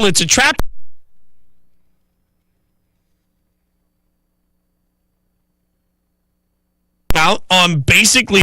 It's a trap out on basically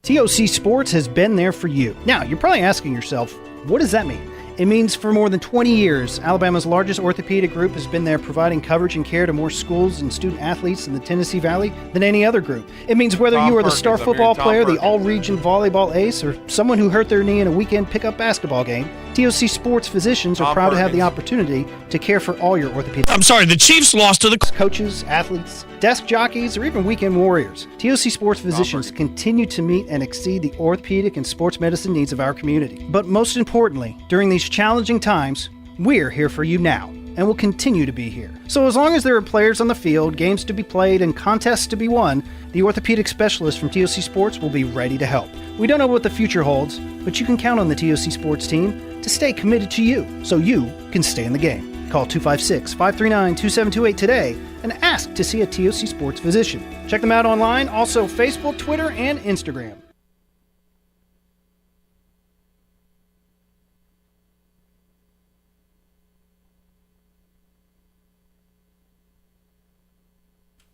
TOC Sports has been there for you. Now, you're probably asking yourself, what does that mean? It means for more than 20 years, Alabama's largest orthopedic group has been there providing coverage and care to more schools and student athletes in the Tennessee Valley than any other group. It means whether you are the star football player, the all-region volleyball ace, or someone who hurt their knee in a weekend pickup basketball game, TOC Sports physicians are proud to have the opportunity to care for all your orthopedic. I'm sorry, the Chiefs lost to the coaches, athletes, desk jockeys, or even weekend warriors. TOC Sports physicians continue to meet and exceed the orthopedic and sports medicine needs of our community. But most importantly, during these challenging times, we're here for you now and will continue to be here. So as long as there are players on the field, games to be played, and contests to be won, the orthopedic specialists from TOC Sports will be ready to help. We don't know what the future holds, but you can count on the TOC Sports team to stay committed to you so you can stay in the game. Call 256-539-2728 today and ask to see a TOC Sports physician. Check them out online, also Facebook, Twitter, and Instagram.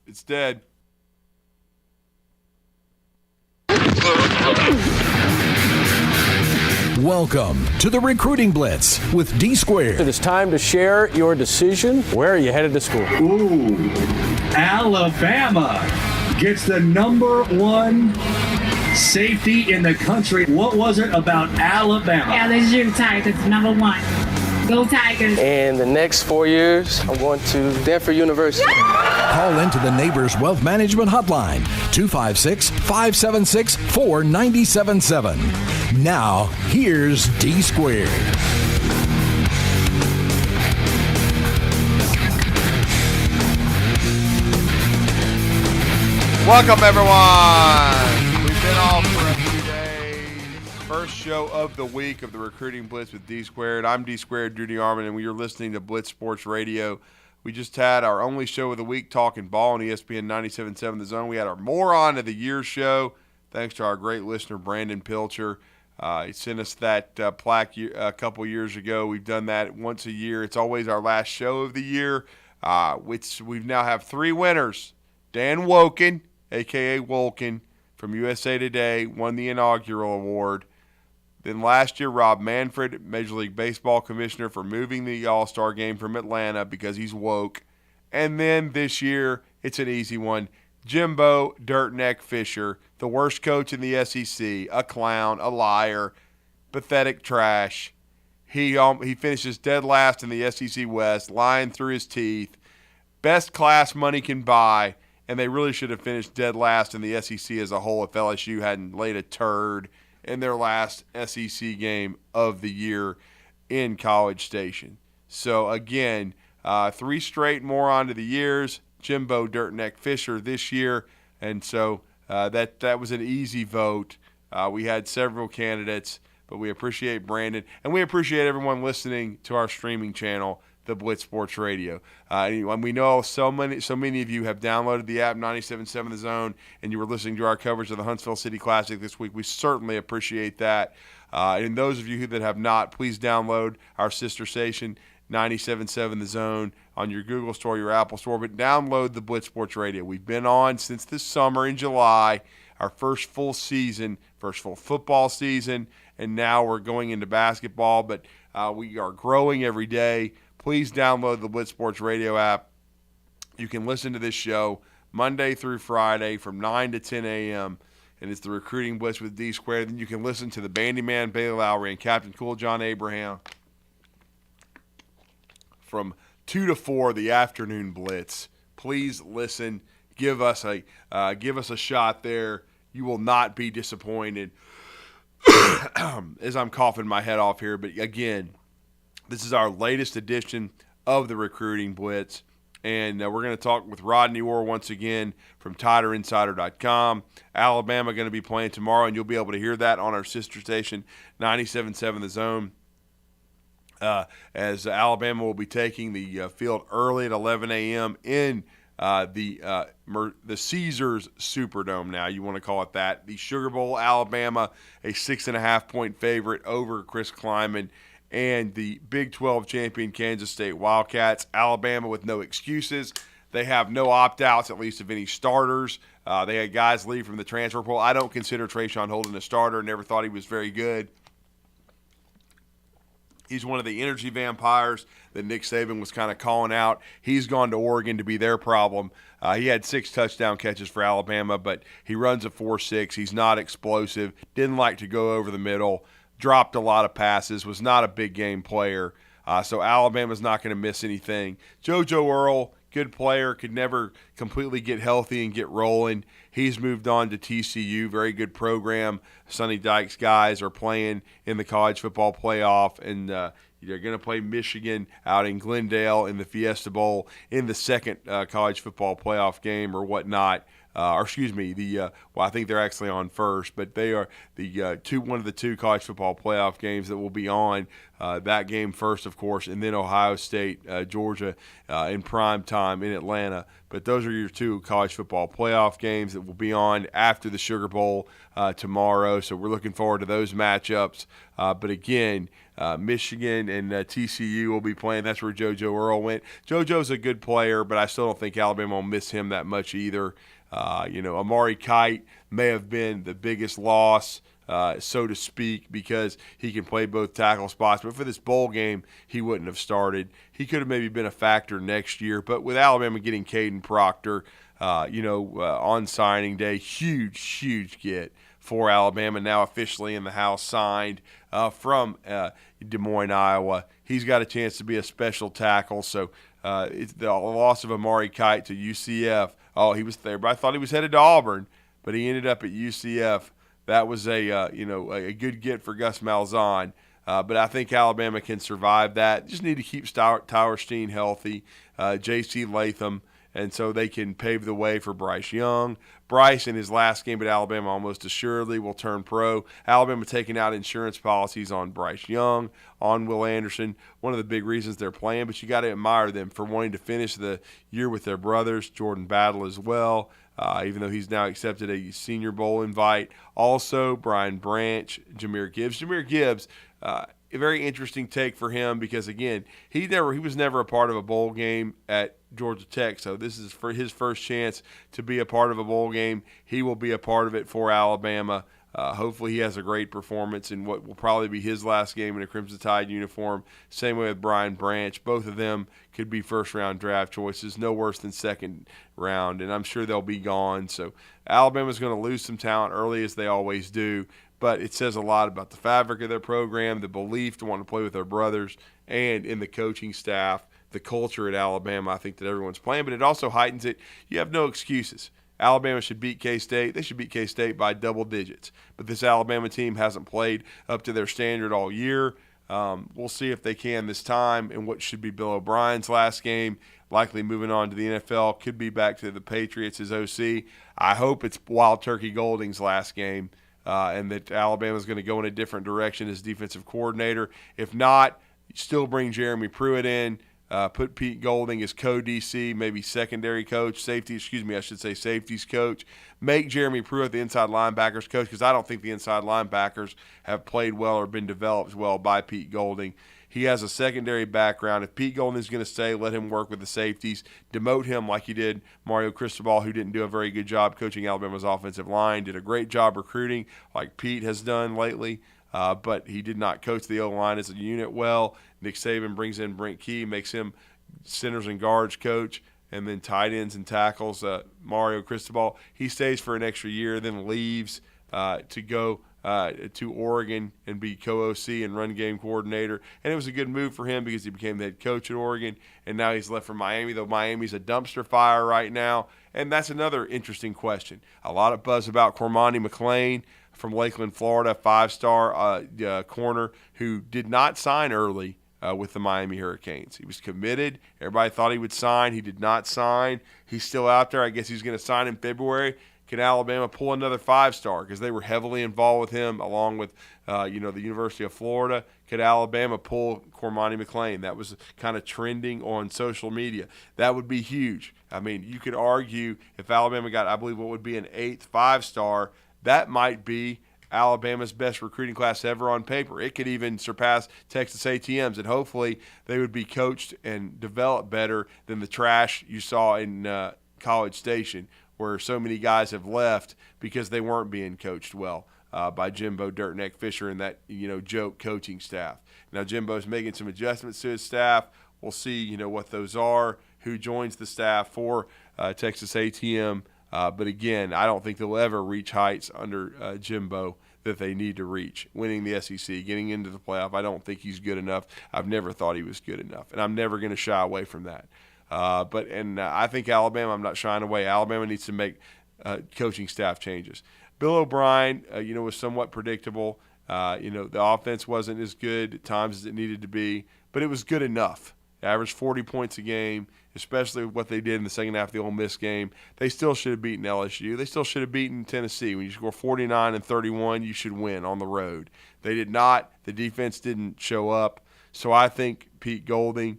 It's dead. Welcome to the Recruiting Blitz with D Squared. It is time to share your decision. Where are you headed to school? Ooh, Alabama gets the #1 safety in the country. What was it about Alabama? LSU Tigers, #1. Go Tigers. And the next 4 years, I'm going to Denver University. Call into the Neighbors Wealth Management Hotline, 256-576-4977. Now, here's D Squared. Welcome, everyone. We've been off for a few days. First show of the week of the Recruiting Blitz with D Squared. I'm D Squared, Judy Arman, and we are listening to Blitz Sports Radio. We just had our only show of the week talking ball on ESPN 97.7 The Zone. We had our Moron of the Year show, thanks to our great listener, Brandon Pilcher. He sent us that plaque a couple years ago. We've done that once a year. It's always our last show of the year, which we now have 3 winners. Dan Woken, a.k.a. Wolken, from USA Today, won the inaugural award. Then last year, Rob Manfred, Major League Baseball commissioner, for moving the All-Star game from Atlanta because he's woke. And then this year, it's an easy one. Jimbo Dirtneck Fisher, the worst coach in the SEC, a clown, a liar, pathetic trash. He finishes dead last in the SEC West, lying through his teeth. Best class money can buy, and they really should have finished dead last in the SEC as a whole if LSU hadn't laid a turd in their last SEC game of the year in College Station. So, again, 3 straight Moron of the Years, Jimbo Dirtneck Fisher this year, and so that was an easy vote. We had several candidates, but we appreciate Brandon, and we appreciate everyone listening to our streaming channel, the Blitz Sports Radio. And we know so many of you have downloaded the app 97.7 The Zone, and you were listening to our coverage of the Huntsville City Classic this week. We certainly appreciate that. And those of you that have not, please download our sister station, 97.7 The Zone, on your Google Store, your Apple Store, but download the Blitz Sports Radio. We've been on since this summer in July, our first full season, first full football season, and now we're going into basketball, but we are growing every day. Please download the Blitz Sports Radio app. You can listen to this show Monday through Friday from 9 to 10 a.m., and it's the Recruiting Blitz with D Squared. Then you can listen to the Bandyman, Bailey Lowry, and Captain Cool John Abraham from 2 to 4, the Afternoon Blitz. Please listen. Give us a shot there. You will not be disappointed. As I'm coughing my head off here, but again, this is our latest edition of the Recruiting Blitz. And we're going to talk with Rodney Orr once again from TiderInsider.com. Alabama going to be playing tomorrow, and you'll be able to hear that on our sister station, 97.7 The Zone, as Alabama will be taking the field early at 11 a.m. in the Caesars Superdome. Now you want to call it that. The Sugar Bowl, Alabama, a 6.5-point favorite over Chris Kleiman, and the Big 12 champion Kansas State Wildcats. Alabama with no excuses. They have no opt-outs, at least of any starters. They had guys leave from the transfer portal. I don't consider Trayshawn Holden a starter. Never thought he was very good. He's one of the energy vampires that Nick Saban was kind of calling out. He's gone to Oregon to be their problem. He had 6 touchdown catches for Alabama, but he runs a 4.6. He's not explosive. Didn't like to go over the middle. Dropped a lot of passes. Was not a big game player. So Alabama's not going to miss anything. JoJo Earl, good player, could never completely get healthy and get rolling. He's moved on to TCU, very good program. Sonny Dykes guys are playing in the college football playoff, and they're going to play Michigan out in Glendale in the Fiesta Bowl in the second college football playoff game or whatnot. I think they're actually on first, but they are one of the 2 college football playoff games that will be on. That game first, of course, and then Ohio State, Georgia in prime time in Atlanta. But those are your 2 college football playoff games that will be on after the Sugar Bowl tomorrow. So we're looking forward to those matchups. But again, Michigan and TCU will be playing. That's where JoJo Earl went. JoJo's a good player, but I still don't think Alabama will miss him that much either. Amari Kite may have been the biggest loss, so to speak, because he can play both tackle spots. But for this bowl game, he wouldn't have started. He could have maybe been a factor next year. But with Alabama getting Caden Proctor, on signing day, huge get for Alabama, now officially in the house, signed from Des Moines, Iowa. He's got a chance to be a special tackle. So it's the loss of Amari Kite to UCF. Oh, he was there, but I thought he was headed to Auburn, but he ended up at UCF. That was a good get for Gus Malzahn. But I think Alabama can survive that. Just need to keep Tyler Steen healthy, J.C. Latham, and so they can pave the way for Bryce Young. Bryce, in his last game at Alabama, almost assuredly will turn pro. Alabama taking out insurance policies on Bryce Young, on Will Anderson. One of the big reasons they're playing, but you got to admire them for wanting to finish the year with their brothers, Jordan Battle as well, even though he's now accepted a Senior Bowl invite. Also, Brian Branch, Jahmyr Gibbs. Jahmyr Gibbs, a very interesting take for him because, again, he was never a part of a bowl game at Georgia Tech, so this is for his first chance to be a part of a bowl game. He will be a part of it for Alabama. Hopefully he has a great performance in what will probably be his last game in a Crimson Tide uniform. Same way with Brian Branch. Both of them could be first-round draft choices, no worse than second round, and I'm sure they'll be gone. So Alabama's going to lose some talent early, as they always do, but it says a lot about the fabric of their program, the belief to want to play with their brothers, and in the coaching staff, the culture at Alabama, I think, that everyone's playing. But it also heightens it. You have no excuses. Alabama should beat K-State. They should beat K-State by double digits. But this Alabama team hasn't played up to their standard all year. We'll see if they can this time in what should be Bill O'Brien's last game, likely moving on to the NFL, could be back to the Patriots as OC. I hope it's Wild Turkey Golding's last game and that Alabama's going to go in a different direction as defensive coordinator. If not, still bring Jeremy Pruitt in. Put Pete Golding as co-DC, maybe secondary coach, safeties coach. Make Jeremy Pruitt the inside linebackers coach because I don't think the inside linebackers have played well or been developed well by Pete Golding. He has a secondary background. If Pete Golding is going to stay, let him work with the safeties. Demote him like he did Mario Cristobal, who didn't do a very good job coaching Alabama's offensive line. Did a great job recruiting like Pete has done lately. But he did not coach the O-line as a unit well. Nick Saban brings in Brent Key, makes him centers and guards coach, and then tight ends and tackles Mario Cristobal. He stays for an extra year, then leaves to go to Oregon and be co-OC and run game coordinator. And it was a good move for him because he became the head coach at Oregon, and now he's left for Miami, though Miami's a dumpster fire right now. And that's another interesting question. A lot of buzz about Cormani McClain from Lakeland, Florida, five-star corner who did not sign early with the Miami Hurricanes. He was committed. Everybody thought he would sign. He did not sign. He's still out there. I guess he's going to sign in February. Can Alabama pull another 5-star? Because they were heavily involved with him, along with the University of Florida. Could Alabama pull Cormani McClain? That was kind of trending on social media. That would be huge. I mean, you could argue if Alabama got, I believe, what would be an 8th 5-star, that might be Alabama's best recruiting class ever on paper. It could even surpass Texas A&M's, and hopefully they would be coached and developed better than the trash you saw in College Station, where so many guys have left because they weren't being coached well by Jimbo Dirtneck Fisher and that joke coaching staff. Now Jimbo's making some adjustments to his staff. We'll see what those are, who joins the staff for Texas A&M. But again, I don't think they'll ever reach heights under Jimbo that they need to reach. Winning the SEC, getting into the playoff, I don't think he's good enough. I've never thought he was good enough, and I'm never going to shy away from that. But I think Alabama, I'm not shying away. Alabama needs to make coaching staff changes. Bill O'Brien, was somewhat predictable. The offense wasn't as good at times as it needed to be, but it was good enough. Averaged 40 points a game, especially what they did in the second half of the Ole Miss game. They still should have beaten LSU. They still should have beaten Tennessee. When you score 49 and 31, you should win on the road. They did not. The defense didn't show up. So I think Pete Golding,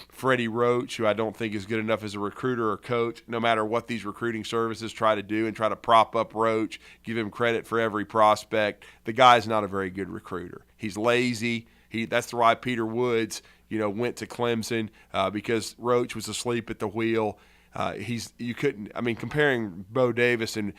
Freddie Roach, who I don't think is good enough as a recruiter or coach, no matter what these recruiting services try to do and try to prop up Roach, give him credit for every prospect. The guy's not a very good recruiter. He's lazy. That's why Peter Woods, went to Clemson because Roach was asleep at the wheel. Comparing Bo Davis and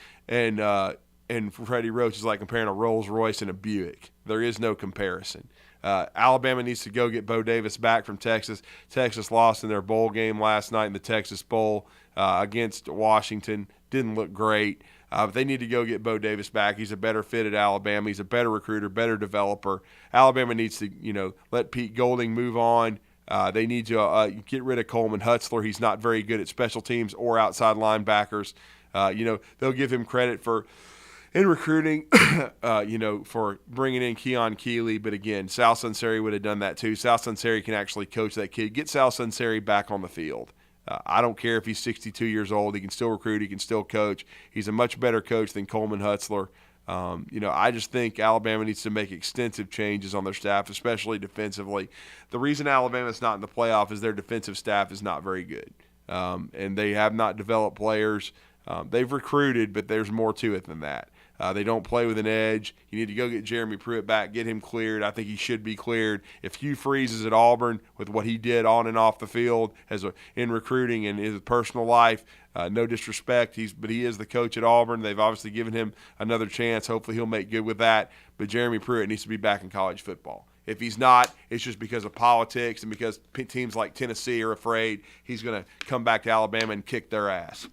Freddie Roach is like comparing a Rolls Royce and a Buick. There is no comparison. Alabama needs to go get Bo Davis back from Texas. Texas lost in their bowl game last night in the Texas Bowl against Washington. Didn't look great. But they need to go get Bo Davis back. He's a better fit at Alabama. He's a better recruiter, better developer. Alabama needs to, let Pete Golding move on. They need to get rid of Coleman Hutzler. He's not very good at special teams or outside linebackers. They'll give him credit for in recruiting, for bringing in Keon Keeley. But again, Sal Sunseri would have done that too. Sal Sunseri can actually coach that kid. Get Sal Sunseri back on the field. I don't care if he's 62 years old. He can still recruit. He can still coach. He's a much better coach than Coleman Hutzler. I just think Alabama needs to make extensive changes on their staff, especially defensively. The reason Alabama's not in the playoff is their defensive staff is not very good, and they have not developed players. They've recruited, but there's more to it than that. They don't play with an edge. You need to go get Jeremy Pruitt back, get him cleared. I think he should be cleared. If Hugh Freeze is at Auburn with what he did on and off the field in recruiting and his personal life, no disrespect, but he is the coach at Auburn. They've obviously given him another chance. Hopefully he'll make good with that. But Jeremy Pruitt needs to be back in college football. If he's not, it's just because of politics and because teams like Tennessee are afraid he's going to come back to Alabama and kick their ass.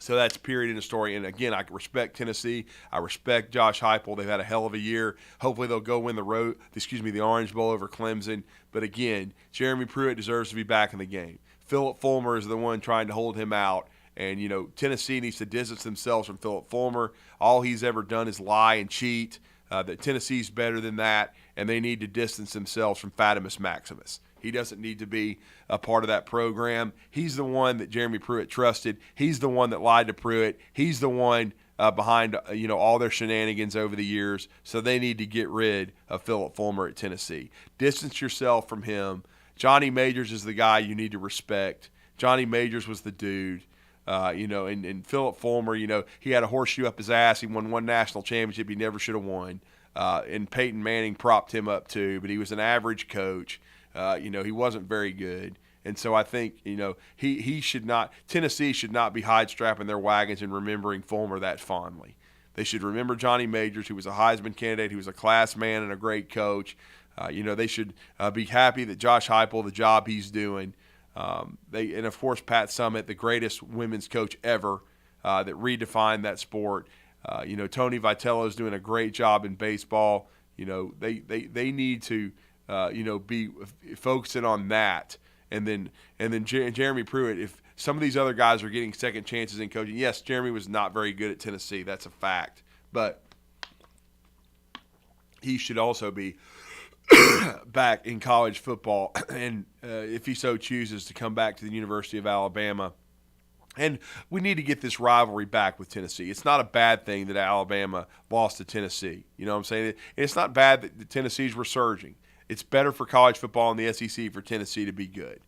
So that's period in the story. And again, I respect Tennessee. I respect Josh Heupel. They've had a hell of a year. Hopefully they'll go win the Orange Bowl over Clemson. But again, Jeremy Pruitt deserves to be back in the game. Philip Fulmer is the one trying to hold him out. And, Tennessee needs to distance themselves from Philip Fulmer. All he's ever done is lie and cheat. That Tennessee's better than that. And they need to distance themselves from Fatimus Maximus. He doesn't need to be a part of that program. He's the one that Jeremy Pruitt trusted. He's the one that lied to Pruitt. He's the one behind all their shenanigans over the years. So they need to get rid of Philip Fulmer at Tennessee. Distance yourself from him. Johnny Majors is the guy you need to respect. Johnny Majors was the dude. And Philip Fulmer, he had a horseshoe up his ass. He won one national championship he never should have won. And Peyton Manning propped him up too, but he was an average coach. He wasn't very good. And so I think, he should not – Tennessee should not be hide-strapping their wagons and remembering Fulmer that fondly. They should remember Johnny Majors, who was a Heisman candidate, who was a class man and a great coach. They should be happy that Josh Heupel, the job he's doing. And, of course, Pat Summitt, the greatest women's coach ever that redefined that sport. Tony Vitello is doing a great job in baseball. They need to – be focusing on that, and then Jeremy Pruitt. If some of these other guys are getting second chances in coaching, yes, Jeremy was not very good at Tennessee. That's a fact, but he should also be back in college football, and if he so chooses to come back to the University of Alabama. And we need to get this rivalry back with Tennessee. It's not a bad thing that Alabama lost to Tennessee. You know what I'm saying? It's not bad that the Tennessee's resurging. It's better for college football in the SEC for Tennessee to be good.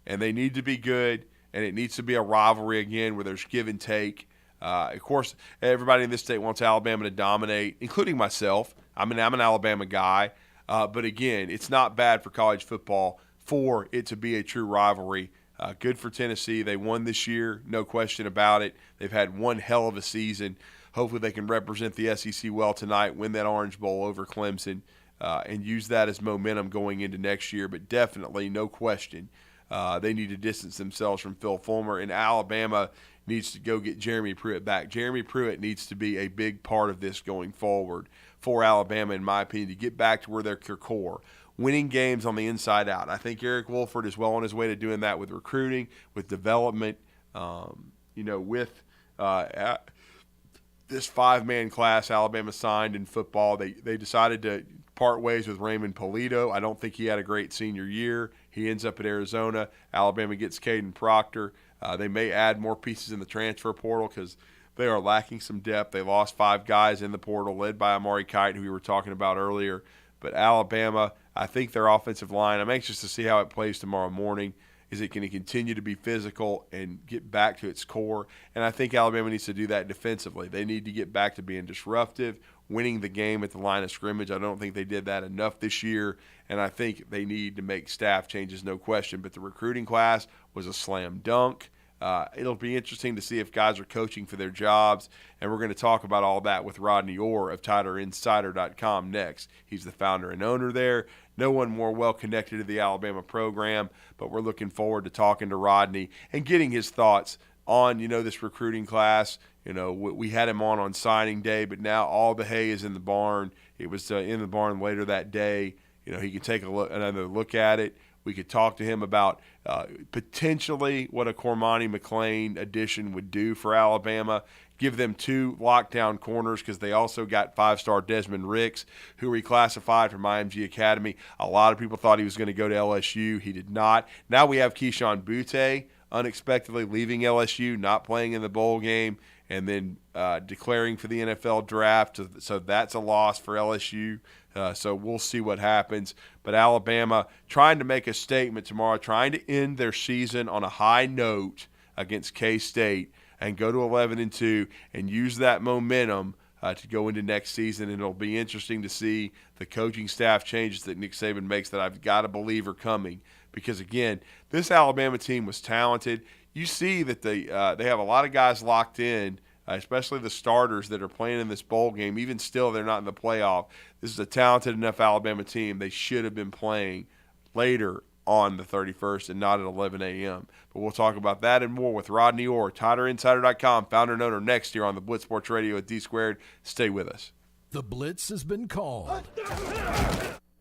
And they need to be good, and it needs to be a rivalry again where there's give and take. Of course, everybody in this state wants Alabama to dominate, including myself. I'm an Alabama guy. But again, it's not bad for college football for it to be a true rivalry. Good for Tennessee. They won this year, no question about it. They've had one hell of a season. Hopefully they can represent the SEC well tonight, win that Orange Bowl over Clemson, and use that as momentum going into next year. But definitely, no question, they need to distance themselves from Phil Fulmer, and Alabama needs to go get Jeremy Pruitt back. Jeremy Pruitt needs to be a big part of this going forward for Alabama, in my opinion, to get back to where they're core. Winning games on the inside out. I think Eric Wolford is well on his way to doing that with recruiting, with development, with this 5-man class Alabama signed in football. They decided to part ways with Raymond Polito. I don't think he had a great senior year. He ends up at Arizona. Alabama gets Caden Proctor. They may add more pieces in the transfer portal because they are lacking some depth. They lost 5 guys in the portal, led by Amari Kite, who we were talking about earlier. But Alabama, I think their offensive line, I'm anxious to see how it plays tomorrow morning. Is it going to continue to be physical and get back to its core? And I think Alabama needs to do that defensively. They need to get back to being disruptive, winning the game at the line of scrimmage. I don't think they did that enough this year, and I think they need to make staff changes, no question. But the recruiting class was a slam dunk. It'll be interesting to see if guys are coaching for their jobs, and we're going to talk about all that with Rodney Orr of TiderInsider.com next. He's the founder and owner there. No one more well-connected to the Alabama program, but we're looking forward to talking to Rodney and getting his thoughts on, this recruiting class. We had him on signing day, but now all the hay is in the barn. It was in the barn later that day. He can take another look at it. We could talk to him about potentially what a Cormani McClain addition would do for Alabama. Give them 2 lockdown corners because they also got 5-star Desmond Ricks, who reclassified from IMG Academy. A lot of people thought he was going to go to LSU. He did not. Now we have Keyshawn Butte unexpectedly leaving LSU, not playing in the bowl game, and then declaring for the NFL draft. So that's a loss for LSU. So we'll see what happens. But Alabama trying to make a statement tomorrow, trying to end their season on a high note against K-State and go to 11-2 and use that momentum to go into next season. And it'll be interesting to see the coaching staff changes that Nick Saban makes that I've got to believe are coming. Because, again, this Alabama team was talented. You see that they have a lot of guys locked in, especially the starters that are playing in this bowl game. Even still, they're not in the playoff. This is a talented enough Alabama team. They should have been playing later on the 31st and not at 11 a.m. But we'll talk about that and more with Rodney Orr, TiderInsider.com, founder and owner, next year on the Blitz Sports Radio at D Squared. Stay with us. The Blitz has been called.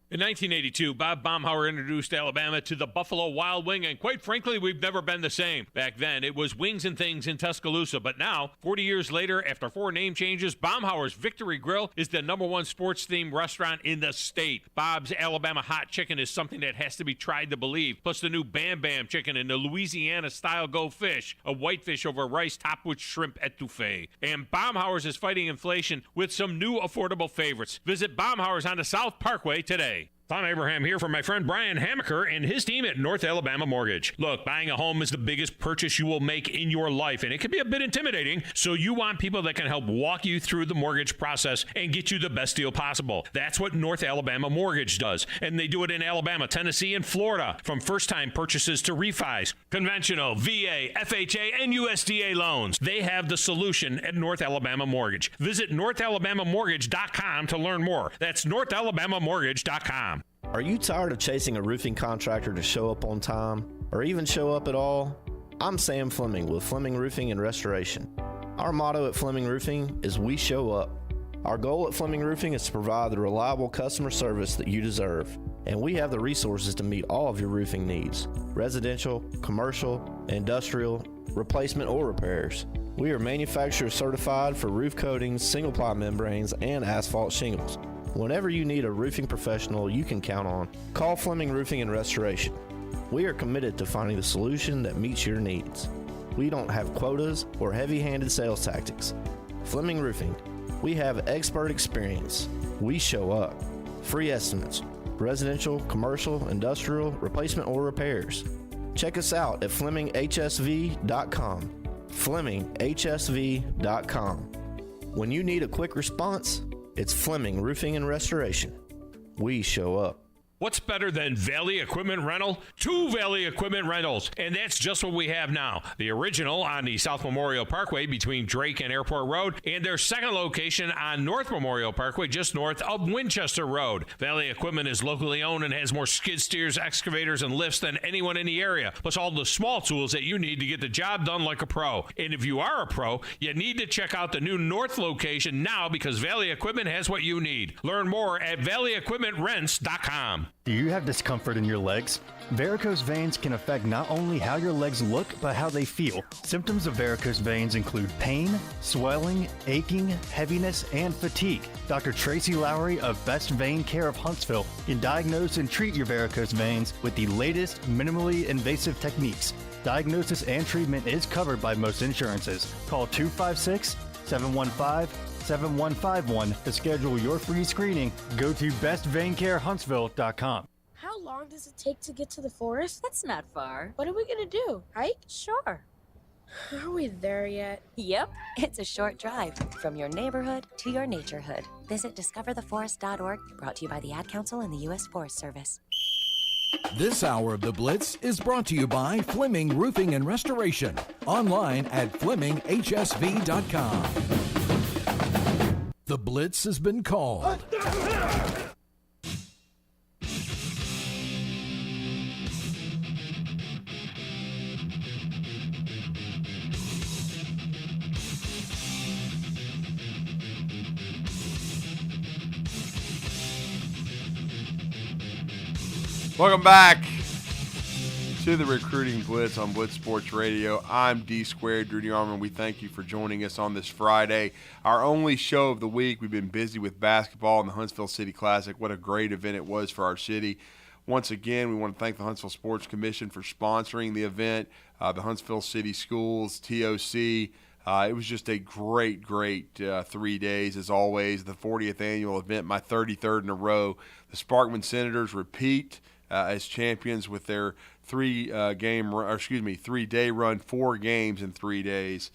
In 1982, Bob Baumhauer introduced Alabama to the Buffalo Wild Wing, and quite frankly, we've never been the same. Back then, it was Wings and Things in Tuscaloosa, but now, 40 years later, after 4 name changes, Baumhauer's Victory Grill is the #1 sports-themed restaurant in the state. Bob's Alabama Hot Chicken is something that has to be tried to believe, plus the new Bam Bam Chicken and the Louisiana-style Go Fish, a whitefish over rice topped with shrimp etouffee. And Baumhauer's is fighting inflation with some new affordable favorites. Visit Baumhauer's on the South Parkway today. Tom Abraham here for my friend Brian Hamaker and his team at North Alabama Mortgage. Look, buying a home is the biggest purchase you will make in your life, and it can be a bit intimidating, so you want people that can help walk you through the mortgage process and get you the best deal possible. That's what North Alabama Mortgage does, and they do it in Alabama, Tennessee, and Florida, from first-time purchases to refis, conventional, VA, FHA, and USDA loans. They have the solution at North Alabama Mortgage. Visit NorthAlabamaMortgage.com to learn more. That's NorthAlabamaMortgage.com. Are you tired of chasing a roofing contractor to show up on time or even show up at all? I'm Sam Fleming with Fleming Roofing and Restoration. Our motto at Fleming Roofing is we show up. Our goal at Fleming Roofing is to provide the reliable customer service that you deserve, and we have the resources to meet all of your roofing needs: residential, commercial, industrial, replacement, or repairs. We are manufacturer certified for roof coatings, single-ply membranes, and asphalt shingles. Whenever you need a roofing professional you can count on, call Fleming Roofing and Restoration. We are committed to finding the solution that meets your needs. We don't have quotas or heavy-handed sales tactics. Fleming Roofing, we have expert experience. We show up. Free estimates, residential, commercial, industrial, replacement, or repairs. Check us out at FlemingHSV.com. FlemingHSV.com. When you need a quick response, it's Fleming Roofing and Restoration. We show up. What's better than Valley Equipment Rental? 2 Valley Equipment Rentals, and that's just what we have now. The original on the South Memorial Parkway between Drake and Airport Road, and their second location on North Memorial Parkway just north of Winchester Road. Valley Equipment is locally owned and has more skid steers, excavators, and lifts than anyone in the area, plus all the small tools that you need to get the job done like a pro. And if you are a pro, you need to check out the new North location now because Valley Equipment has what you need. Learn more at valleyequipmentrents.com. Do you have discomfort in your legs? Varicose veins can affect not only how your legs look, but how they feel. Symptoms of varicose veins include pain, swelling, aching, heaviness, and fatigue. Dr. Tracy Lowry of Best Vein Care of Huntsville can diagnose and treat your varicose veins with the latest minimally invasive techniques. Diagnosis and treatment is covered by most insurances. Call 256-715-7151 to schedule your free screening. Go to bestveincarehuntsville.com. How long does it take to get to the forest? That's not far. What are we gonna do? Hike? Sure. Are we there yet? Yep, it's a short drive from your neighborhood to your naturehood. Visit discovertheforest.org, brought to you by the Ad Council and the U.S. Forest Service. This hour of The Blitz is brought to you by Fleming Roofing and Restoration. Online at FlemingHSV.com. The Blitz has been called. Welcome back to the Recruiting Blitz on Blitz Sports Radio. I'm D Squared, Rudy Arman. We thank you for joining us on this Friday, our only show of the week. We've been busy with basketball and the Huntsville City Classic. What a great event it was for our city. Once again, we want to thank the Huntsville Sports Commission for sponsoring the event, the Huntsville City Schools, TOC. It was just a great 3 days, as always. The 40th annual event, my 33rd in a row. The Sparkman Senators repeat as champions with their 3-day run, 4 games in 3 days.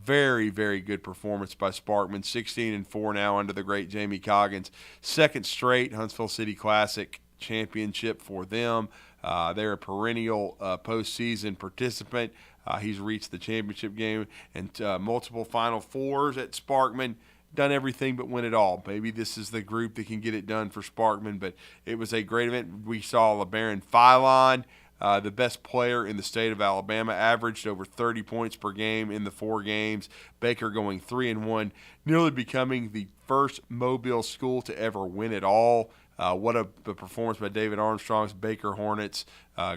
Very, very good performance by Sparkman. 16-4 now under the great Jamie Coggins. Second straight Huntsville City Classic championship for them. They're a perennial postseason participant. He's reached the championship game and multiple Final Fours at Sparkman. Done everything but win it all. Maybe this is the group that can get it done for Sparkman, but it was a great event. We saw LeBaron Philon, the best player in the state of Alabama, averaged over 30 points per game in the 4 games. Baker going 3-1, nearly becoming the first Mobile school to ever win it all. What a performance by David Armstrong's Baker Hornets.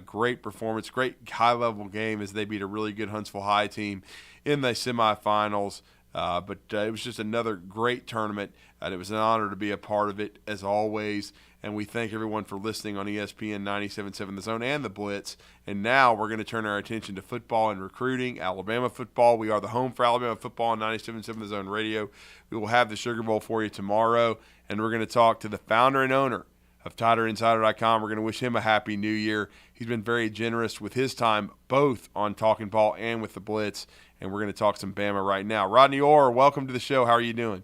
Great performance, great high-level game as they beat a really good Huntsville High team in the semifinals. But it was just another great tournament, and it was an honor to be a part of it, as always. And we thank everyone for listening on ESPN 97.7 The Zone and The Blitz. And now we're going to turn our attention to football and recruiting, Alabama football. We are the home for Alabama football on 97.7 The Zone Radio. We will have the Sugar Bowl for you tomorrow, and we're going to talk to the founder and owner of TiderInsider.com. We're going to wish him a happy new year. He's been very generous with his time, both on Talking Ball and with the Blitz. And we're going to talk some Bama right now. Rodney Orr, welcome to the show. How are you doing?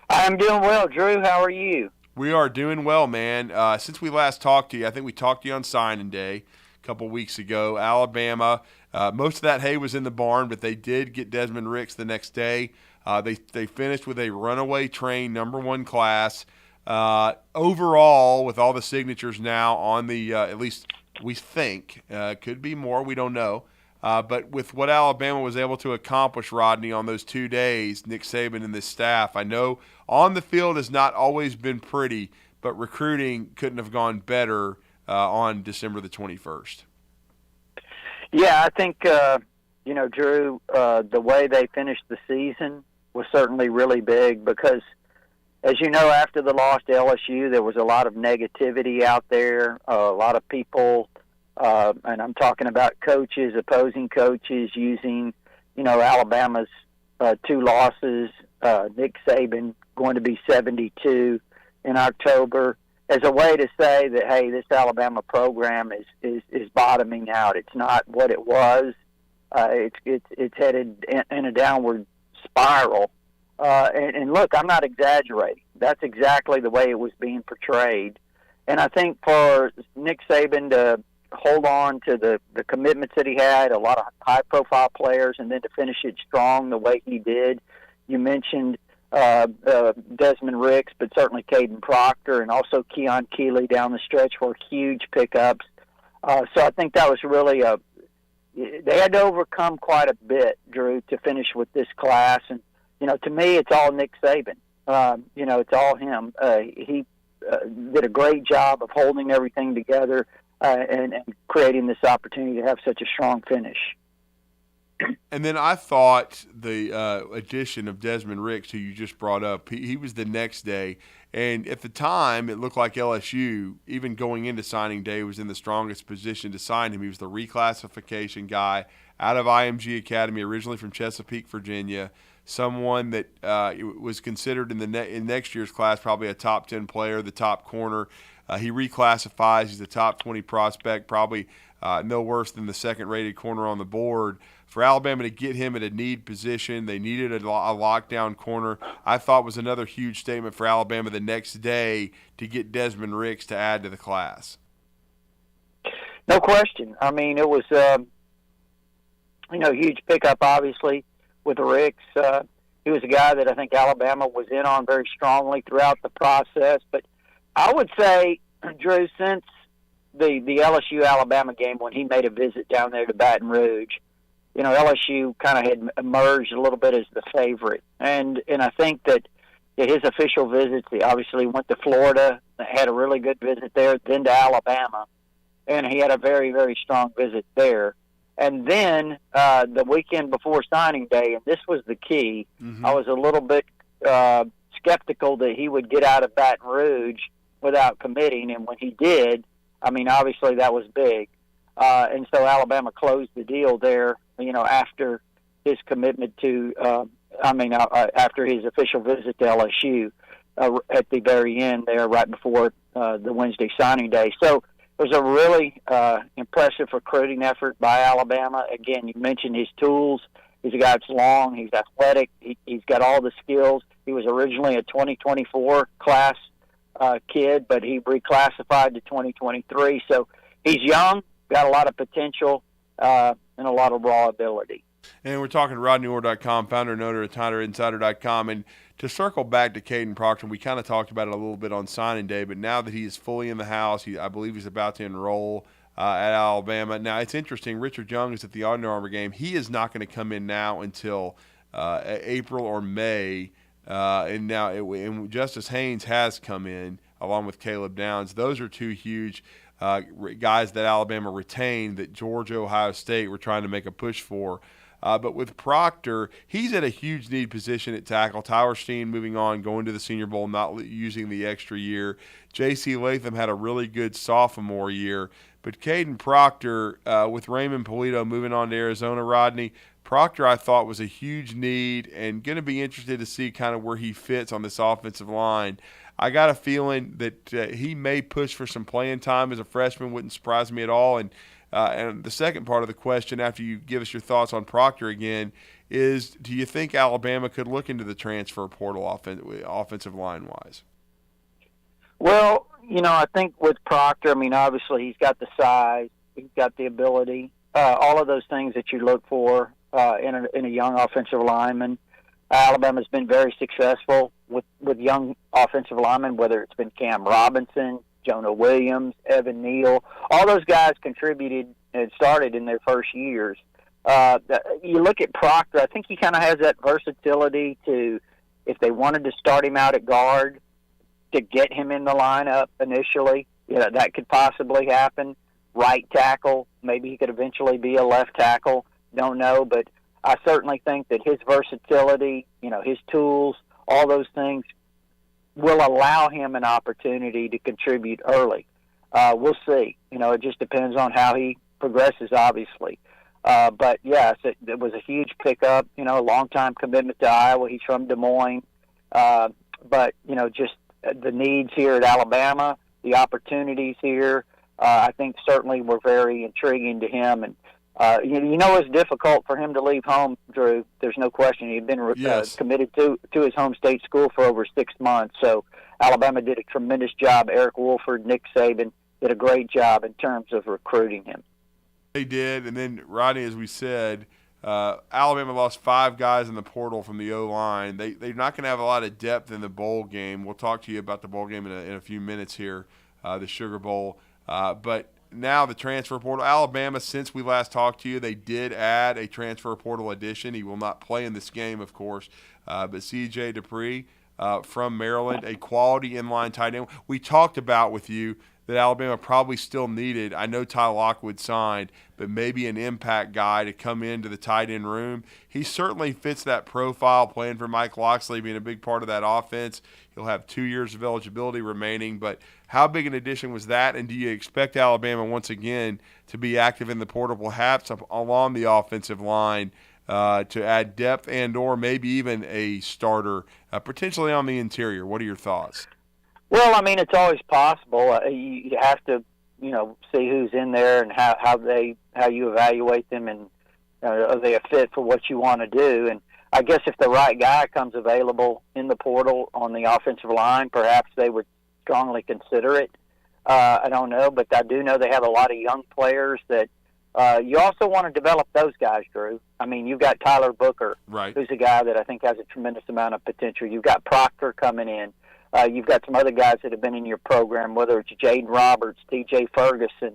I'm doing well, Drew. How are you? We are doing well, man. Since we last talked to you, I think we talked to you on signing day a couple weeks ago. Alabama, most of that hay was in the barn, but they did get Desmond Ricks the next day. They finished with a runaway train #1 class. Overall, with all the signatures now on the, at least we think, could be more, we don't know. But with what Alabama was able to accomplish, Rodney, on those 2 days, Nick Saban and this staff, I know on the field has not always been pretty, but recruiting couldn't have gone better on December the 21st. Yeah, I think, Drew, the way they finished the season was certainly really big because, as you know, after the loss to LSU, there was a lot of negativity out there. A lot of people, and I'm talking about coaches, opposing coaches, using, Alabama's 2 losses, Nick Saban going to be 72 in October, as a way to say that, hey, this Alabama program is bottoming out. It's not what it was. It's headed in a downward spiral. And look, I'm not exaggerating. That's exactly the way it was being portrayed. And I think for Nick Saban to hold on to the commitments that he had, a lot of high-profile players, and then to finish it strong the way he did. You mentioned Desmond Ricks, but certainly Caden Proctor, and also Keon Keeley down the stretch were huge pickups. So I think that was really they had to overcome quite a bit, Drew, to finish with this class. And, to me, it's all Nick Saban. It's all him. He did a great job of holding everything together and creating this opportunity to have such a strong finish. And then I thought the addition of Desmond Ricks, who you just brought up, he was the next day. And at the time, it looked like LSU, even going into signing day, was in the strongest position to sign him. He was the reclassification guy out of IMG Academy, originally from Chesapeake, Virginia, someone that was considered in next year's class probably a top 10 player, the top corner. He reclassifies. He's a top 20 prospect, probably no worse than the second-rated corner on the board. For Alabama to get him at a need position, they needed a lockdown corner. I thought was another huge statement for Alabama the next day to get Desmond Ricks to add to the class. No question. I mean, it was huge pickup, obviously, with Ricks. He was a guy that I think Alabama was in on very strongly throughout the process. But I would say, Drew, since the LSU-Alabama game when he made a visit down there to Baton Rouge, LSU kind of had emerged a little bit as the favorite. And I think that his official visits, he obviously went to Florida, had a really good visit there, then to Alabama, and he had a very, very strong visit there. And then the weekend before signing day, and this was the key, I was a little bit skeptical that he would get out of Baton Rouge without committing, and when he did, I mean, obviously that was big. And so Alabama closed the deal there, after his commitment to, after his official visit to LSU at the very end there, right before the Wednesday signing day. So it was a really impressive recruiting effort by Alabama. Again, you mentioned his tools. He's a guy that's long. He's athletic. He's got all the skills. He was originally a 2024 class kid, but he reclassified to 2023. So he's young, got a lot of potential, and a lot of raw ability. And we're talking to RodneyOrr.com, founder and owner of TiderInsider.com. And to circle back to Caden Proctor, we kind of talked about it a little bit on signing day, but now that he is fully in the house, I believe he's about to enroll at Alabama. Now, it's interesting. Richard Young is at the Under Armour game. He is not going to come in now until April or May. And Justice Haynes has come in along with Caleb Downs. Those are two huge guys that Alabama retained that Georgia, Ohio State were trying to make a push for. But with Proctor, he's at a huge need position at tackle. Tyler Steen moving on, going to the Senior Bowl, not using the extra year. J.C. Latham had a really good sophomore year. But Caden Proctor, with Raymond Polito moving on to Arizona, Rodney, Proctor I thought was a huge need and going to be interested to see kind of where he fits on this offensive line. I got a feeling that he may push for some playing time as a freshman. Wouldn't surprise me at all. And the second part of the question, after you give us your thoughts on Proctor again, is do you think Alabama could look into the transfer portal offensive line-wise? Well, I think with Proctor, obviously he's got the size, he's got the ability, all of those things that you look for in a young offensive lineman. Alabama's been very successful with young offensive linemen, whether it's been Cam Robinson, Jonah Williams, Evan Neal. All those guys contributed and started in their first years. You look at Proctor, I think he kind of has that versatility to, if they wanted to start him out at guard, to get him in the lineup initially. That could possibly happen. Right tackle, maybe he could eventually be a left tackle. Don't know, but I certainly think that his versatility, his tools, all those things will allow him an opportunity to contribute early. We'll see. It just depends on how he progresses, obviously. But yes, it was a huge pickup. A long-time commitment to Iowa. He's from Des Moines. But just the needs here at Alabama, the opportunities here, I think certainly were very intriguing to him. And it's difficult for him to leave home, Drew. There's no question. He'd been committed to his home state school for over 6 months. So Alabama did a tremendous job. Eric Wolford, Nick Saban did a great job in terms of recruiting him. They did, and then, Rodney, as we said, Alabama lost 5 guys in the portal from the O-line. They're not going to have a lot of depth in the bowl game. We'll talk to you about the bowl game in a few minutes here, the Sugar Bowl. But now the transfer portal. Alabama, since we last talked to you, they did add a transfer portal addition. He will not play in this game, of course, but C.J. Dupree from Maryland, a quality inline tight end. We talked about with you that Alabama probably still needed. I know Ty Lockwood signed, but maybe an impact guy to come into the tight end room. He certainly fits that profile, playing for Mike Loxley, being a big part of that offense. He'll have 2 years of eligibility remaining, but how big an addition was that, and do you expect Alabama once again to be active in the portal, perhaps along the offensive line, to add depth and or maybe even a starter, potentially on the interior? What are your thoughts? Well, I mean, it's always possible. You have to, see who's in there and how you evaluate them, and are they a fit for what you want to do. And I guess if the right guy comes available in the portal on the offensive line, perhaps they would strongly consider it. I don't know, but I do know they have a lot of young players that you also want to develop those guys, Drew. I mean, you've got Tyler Booker, right, who's a guy that I think has a tremendous amount of potential. You've got Proctor coming in. You've got some other guys that have been in your program, whether it's Jaden Roberts, T.J. Ferguson.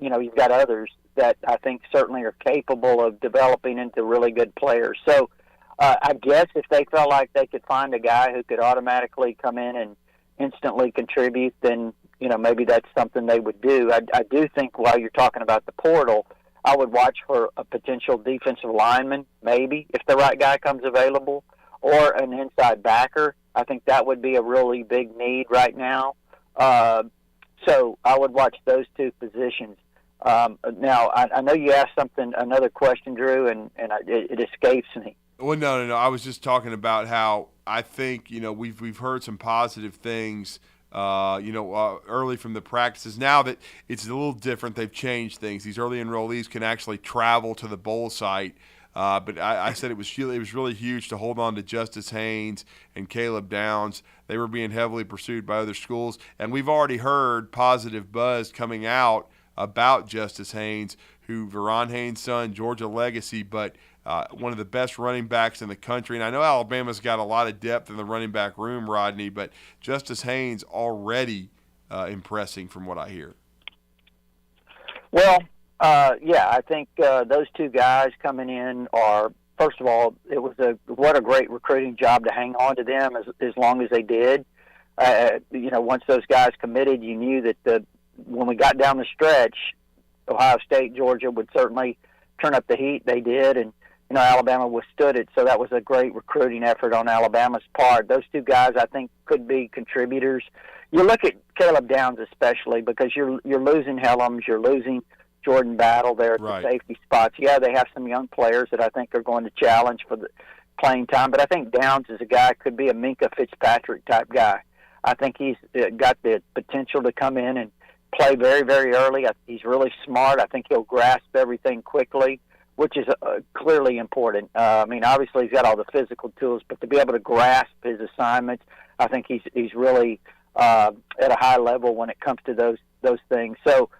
You've got others that I think certainly are capable of developing into really good players. So I guess if they felt like they could find a guy who could automatically come in and instantly contribute, then, maybe that's something they would do. I do think while you're talking about the portal, I would watch for a potential defensive lineman, maybe, if the right guy comes available, or an inside backer. I think that would be a really big need right now. So I would watch those 2 positions. Now, I know you asked another question, Drew, and it escapes me. Well, no. I was just talking about how I think, we've heard some positive things, early from the practices. Now that it's a little different, they've changed things. These early enrollees can actually travel to the bowl site. But I said it was really huge to hold on to Justice Haynes and Caleb Downs. They were being heavily pursued by other schools, and we've already heard positive buzz coming out about Justice Haynes, who Veron Haynes' son, Georgia legacy, but one of the best running backs in the country. And I know Alabama's got a lot of depth in the running back room, Rodney, but Justice Haynes already impressing from what I hear. Well, I think those 2 guys coming in are, first of all, what a great recruiting job to hang on to them as long as they did. Once those guys committed, you knew that when we got down the stretch, Ohio State, Georgia would certainly turn up the heat. They did, and Alabama withstood it. So that was a great recruiting effort on Alabama's part. Those 2 guys, I think, could be contributors. You look at Caleb Downs especially because you're losing Helms, you're losing Jordan Battle there at the safety spots. Yeah, they have some young players that I think are going to challenge for the playing time, but I think Downs is a guy, could be a Minka Fitzpatrick type guy. I think he's got the potential to come in and play very, very early. He's really smart. I think he'll grasp everything quickly, which is clearly important. Obviously he's got all the physical tools, but to be able to grasp his assignments, I think he's really at a high level when it comes to those things. So,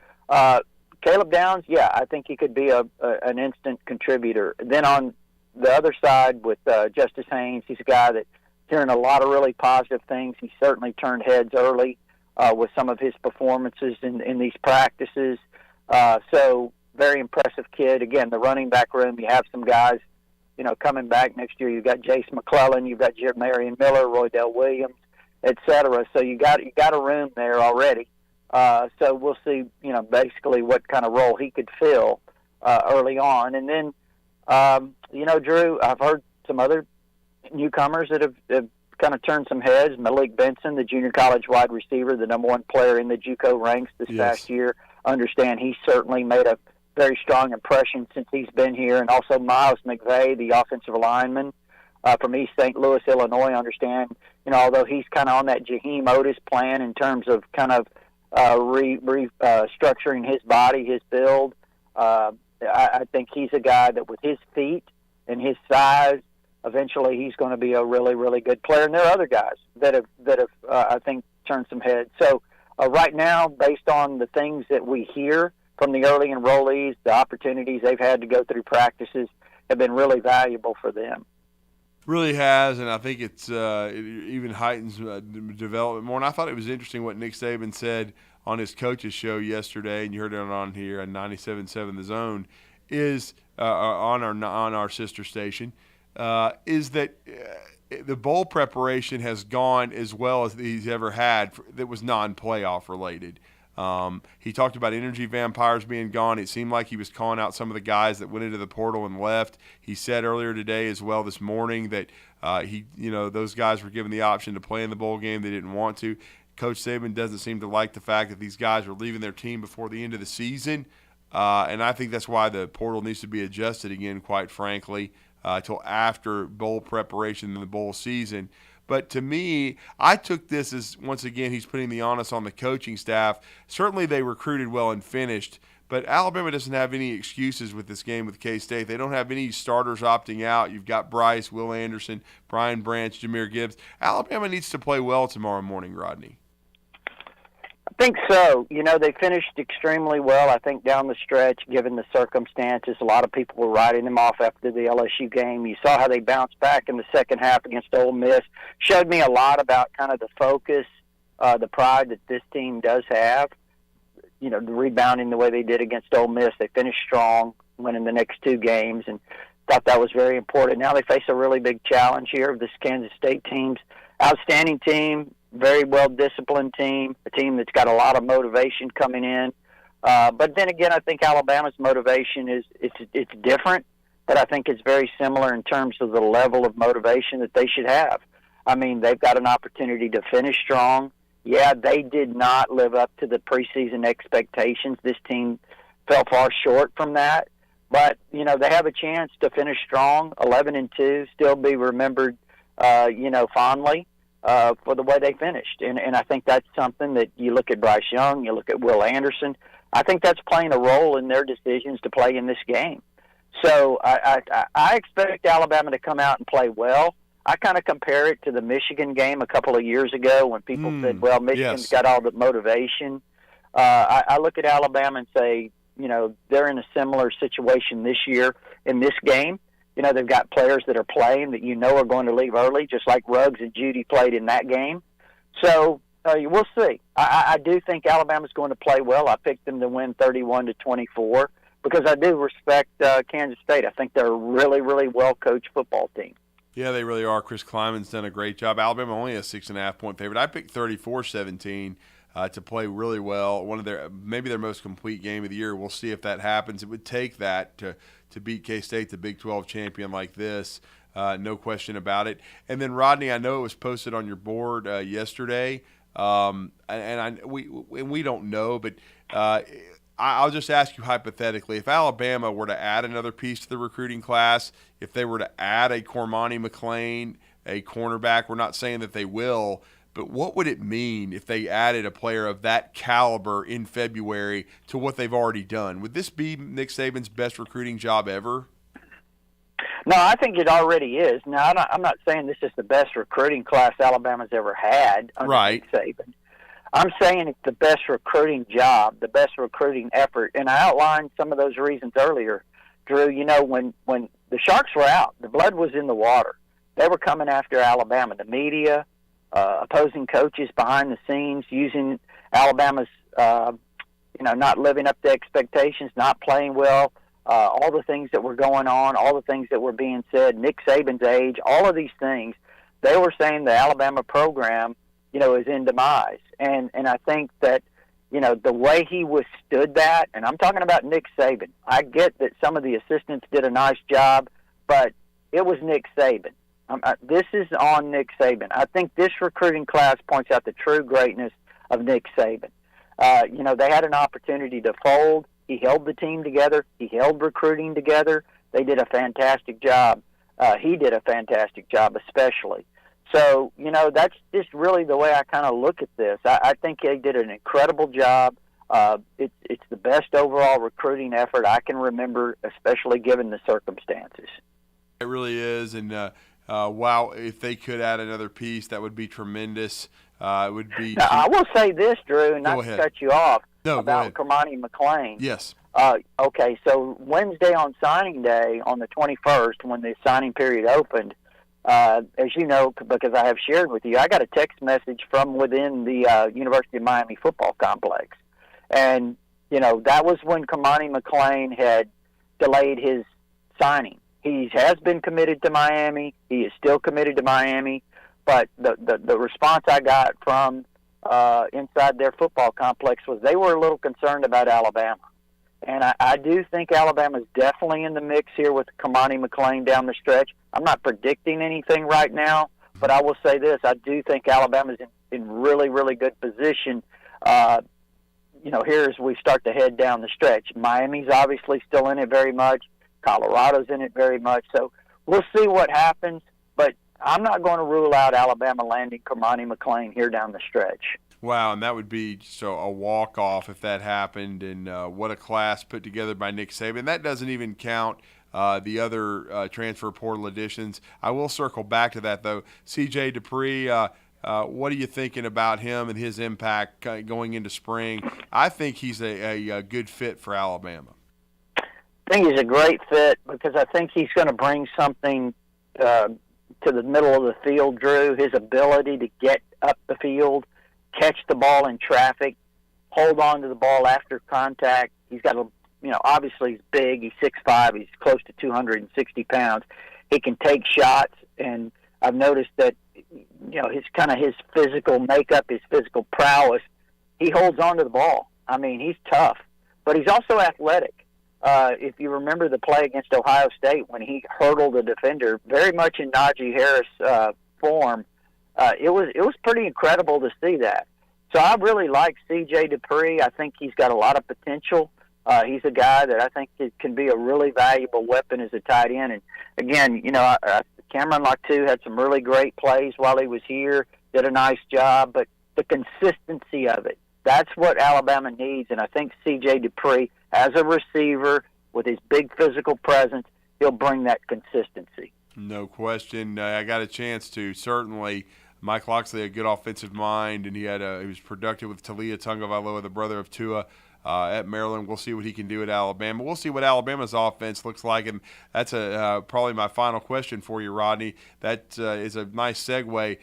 Caleb Downs, I think he could be an instant contributor. Then on the other side with Justice Haynes, he's a guy that's hearing a lot of really positive things. He certainly turned heads early with some of his performances in these practices. So very impressive kid. Again, the running back room, you have some guys, coming back next year. You've got Jace McClellan, you've got Marion Miller, Roydell Williams, et cetera. So you got a room there already. So we'll see, basically what kind of role he could fill early on. And then, Drew, I've heard some other newcomers that have kind of turned some heads. Malik Benson, the junior college wide receiver, the number one player in the JUCO ranks this past year, understand he certainly made a very strong impression since he's been here. And also Miles McVay, the offensive lineman from East St. Louis, Illinois, understand, although he's kind of on that Jaheim Otis plan in terms of kind of restructuring his body, his build, I think he's a guy that with his feet and his size, eventually he's going to be a really, really good player. And there are other guys that have I think, turned some heads. So right now, based on the things that we hear from the early enrollees, the opportunities they've had to go through practices have been really valuable for them. Really has, and I think it even heightens development more. And I thought it was interesting what Nick Saban said on his coach's show yesterday, and you heard it on here on 97.7 The Zone, is on our sister station, is that the bowl preparation has gone as well as he's ever had that was non-playoff related. He talked about energy vampires being gone. It seemed like he was calling out some of the guys that went into the portal and left. He said earlier today as well this morning that those guys were given the option to play in the bowl game. They didn't want to. Coach Saban doesn't seem to like the fact that these guys are leaving their team before the end of the season. And I think that's why the portal needs to be adjusted again, quite frankly, till after bowl preparation and the bowl season. But to me, I took this as, once again, he's putting the onus on the coaching staff. Certainly they recruited well and finished, but Alabama doesn't have any excuses with this game with K-State. They don't have any starters opting out. You've got Bryce, Will Anderson, Brian Branch, Jahmyr Gibbs. Alabama needs to play well tomorrow morning, Rodney. I think so. They finished extremely well, I think, down the stretch, given the circumstances. A lot of people were writing them off after the LSU game. You saw how they bounced back in the second half against Ole Miss. Showed me a lot about kind of the focus, the pride that this team does have. The rebounding the way they did against Ole Miss. They finished strong, winning the next two games, and thought that was very important. Now they face a really big challenge here of this Kansas State team's outstanding team, very well-disciplined team, a team that's got a lot of motivation coming in. But then again, I think Alabama's motivation it's different, but I think it's very similar in terms of the level of motivation that they should have. I mean, they've got an opportunity to finish strong. Yeah, they did not live up to the preseason expectations. This team fell far short from that. But, they have a chance to finish strong, 11-2, still be remembered, fondly. For the way they finished. And I think that's something that you look at Bryce Young, you look at Will Anderson, I think that's playing a role in their decisions to play in this game. So I expect Alabama to come out and play well. I kind of compare it to the Michigan game a couple of years ago when people said, well, Michigan's got all the motivation. I look at Alabama and say, they're in a similar situation this year in this game. They've got players that are playing that are going to leave early, just like Ruggs and Judy played in that game. So we'll see. I do think Alabama's going to play well. I picked them to win 31-24 because I do respect Kansas State. I think they're a really, really well-coached football team. Yeah, they really are. Chris Kleiman's done a great job. Alabama only a 6.5-point favorite. I picked 34-17 to play really well. Maybe their most complete game of the year. We'll see if that happens. It would take that to beat K-State, the Big 12 champion like this, no question about it. And then, Rodney, I know it was posted on your board yesterday, and we don't know, but I'll just ask you hypothetically, if Alabama were to add another piece to the recruiting class, if they were to add a Cormani McClain, a cornerback, we're not saying that they will, but what would it mean if they added a player of that caliber in February to what they've already done? Would this be Nick Saban's best recruiting job ever? No, I think it already is. Now, I'm not saying this is the best recruiting class Alabama's ever had under Nick Saban. I'm saying it's the best recruiting job, the best recruiting effort. And I outlined some of those reasons earlier, Drew. When the Sharks were out, the blood was in the water. They were coming after Alabama. The media, opposing coaches behind the scenes, using Alabama's, not living up to expectations, not playing well, all the things that were going on, all the things that were being said, Nick Saban's age, all of these things, they were saying the Alabama program, is in demise. And I think that, the way he withstood that, and I'm talking about Nick Saban. I get that some of the assistants did a nice job, but it was Nick Saban. This is on Nick Saban. I think this recruiting class points out the true greatness of Nick Saban. They had an opportunity to fold. He held the team together. He held recruiting together. They did a fantastic job. He did a fantastic job, especially. So, that's just really the way I kind of look at this. I think they did an incredible job. It's the best overall recruiting effort I can remember, especially given the circumstances. It really is, and wow, if they could add another piece, that would be tremendous. It would be. Now, I will say this, Drew, and not to cut you off, about Kamani McLean. Yes. Okay, so Wednesday on signing day, on the 21st, when the signing period opened, as you know, because I have shared with you, I got a text message from within the University of Miami football complex. And, that was when Kamani McLean had delayed his signing. He has been committed to Miami. He is still committed to Miami. But the response I got from inside their football complex was they were a little concerned about Alabama. And I do think Alabama's definitely in the mix here with Kamani McLean down the stretch. I'm not predicting anything right now, but I will say this. I do think Alabama's in really, really good position, here as we start to head down the stretch. Miami's obviously still in it very much. Colorado's in it very much. So we'll see what happens, but I'm not going to rule out Alabama landing Kamani McLean here down the stretch. Wow, and that would be so a walk-off if that happened, and what a class put together by Nick Saban. That doesn't even count the other transfer portal additions. I will circle back to that, though. C.J. Dupree, what are you thinking about him and his impact going into spring? I think he's a good fit for Alabama. I think he's a great fit because I think he's going to bring something to the middle of the field, Drew. His ability to get up the field, catch the ball in traffic, hold on to the ball after contact. He's got obviously he's big. He's 6'5". He's close to 260 pounds. He can take shots, and I've noticed that, his physical makeup, his physical prowess, he holds on to the ball. I mean, he's tough, but he's also athletic. If you remember the play against Ohio State when he hurdled a defender, very much in Najee Harris form, it was pretty incredible to see that. So I really like C.J. Dupree. I think he's got a lot of potential. He's a guy that I think can be a really valuable weapon as a tight end. And again, Cameron Latu had some really great plays while he was here, did a nice job, but the consistency of it, that's what Alabama needs. And I think C.J. Dupree, as a receiver with his big physical presence, he'll bring that consistency. No question. I got a chance to certainly. Mike Locksley had a good offensive mind, and he was productive with Talia Tagovailoa, the brother of Tua, at Maryland. We'll see what he can do at Alabama. We'll see what Alabama's offense looks like, and that's probably my final question for you, Rodney. That is a nice segue.